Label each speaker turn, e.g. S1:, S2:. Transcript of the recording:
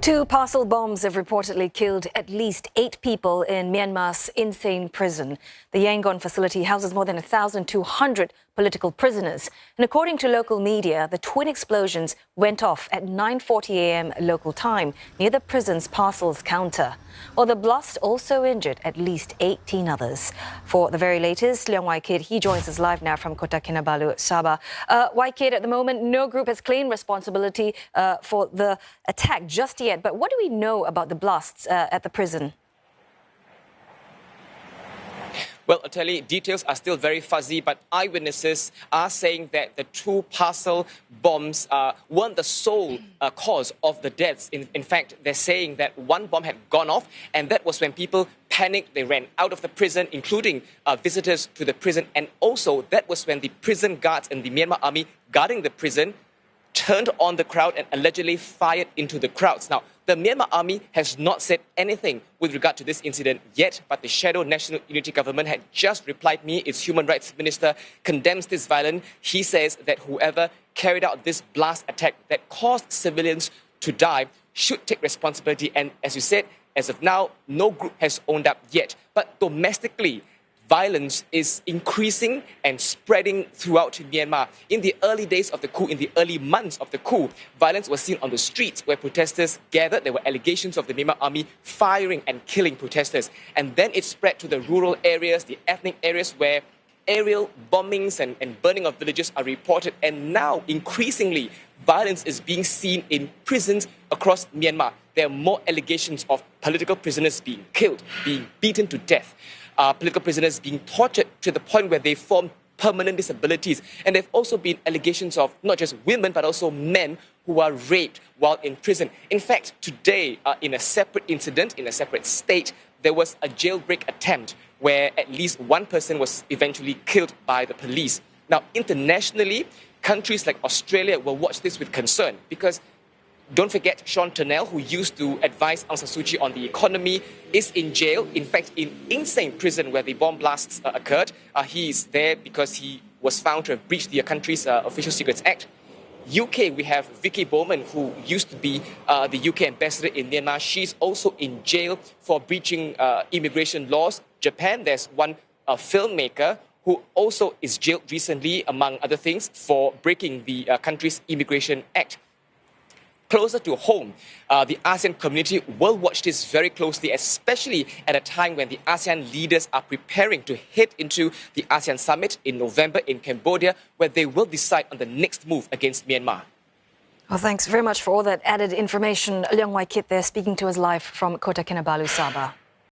S1: Two parcel bombs have reportedly killed at least 8 people in Myanmar's insane prison. The Yangon facility houses more than 1,200 political prisoners. And according to local media, the twin explosions went off at 9:40 a.m. local time near the prison's parcels counter. Well, the blast also injured at least 18 others. For the very latest, Leong, he joins us live now from Kota Kinabalu, Sabah. Waikid, at the moment, no group has claimed responsibility for the attack just yet. But what do we know about the blasts at the prison?
S2: Well, Ateli, details are still very fuzzy, but eyewitnesses are saying that the two parcel bombs weren't the sole cause of the deaths. In fact, they're saying that one bomb had gone off, and that was when people panicked. They ran out of the prison, including visitors to the prison. And also, that was when the prison guards and the Myanmar army guarding the prison turned on the crowd and allegedly fired into the crowds. Now, the Myanmar army has not said anything with regard to this incident yet, but the Shadow National Unity Government had just replied me. Its Human Rights Minister condemns this violence. He says that whoever carried out this blast attack that caused civilians to die should take responsibility. And as you said, as of now, no group has owned up yet. But domestically, violence is increasing and spreading throughout Myanmar. In the early days of the coup, in the early months of the coup, violence was seen on the streets where protesters gathered. There were allegations of the Myanmar army firing and killing protesters. And then it spread to the rural areas, the ethnic areas where aerial bombings and burning of villages are reported. And now, increasingly, violence is being seen in prisons across Myanmar. There are more allegations of political prisoners being killed, being beaten to death. Political prisoners being tortured to the point where they form permanent disabilities. And there have also been allegations of not just women, but also men who are raped while in prison. In fact, today, in a separate incident, in a separate state, there was a jailbreak attempt where at least one person was eventually killed by the police. Now, internationally, countries like Australia will watch this with concern because don't forget, Sean Turnell, who used to advise Aung San Suu Kyi on the economy, is in jail. In fact, in insane prison where the bomb blasts occurred. He is there because he was found to have breached the country's Official Secrets Act. UK, we have Vicky Bowman, who used to be the UK ambassador in Myanmar. She's also in jail for breaching immigration laws. Japan, there's one filmmaker who also is jailed recently, among other things, for breaking the country's Immigration Act. Closer to home, the ASEAN community will watch this very closely, especially at a time when the ASEAN leaders are preparing to head into the ASEAN summit in November in Cambodia, where they will decide on the next move against Myanmar.
S1: Well, thanks very much for all that added information. Leong Waikid there speaking to us live from Kota Kinabalu, Sabah.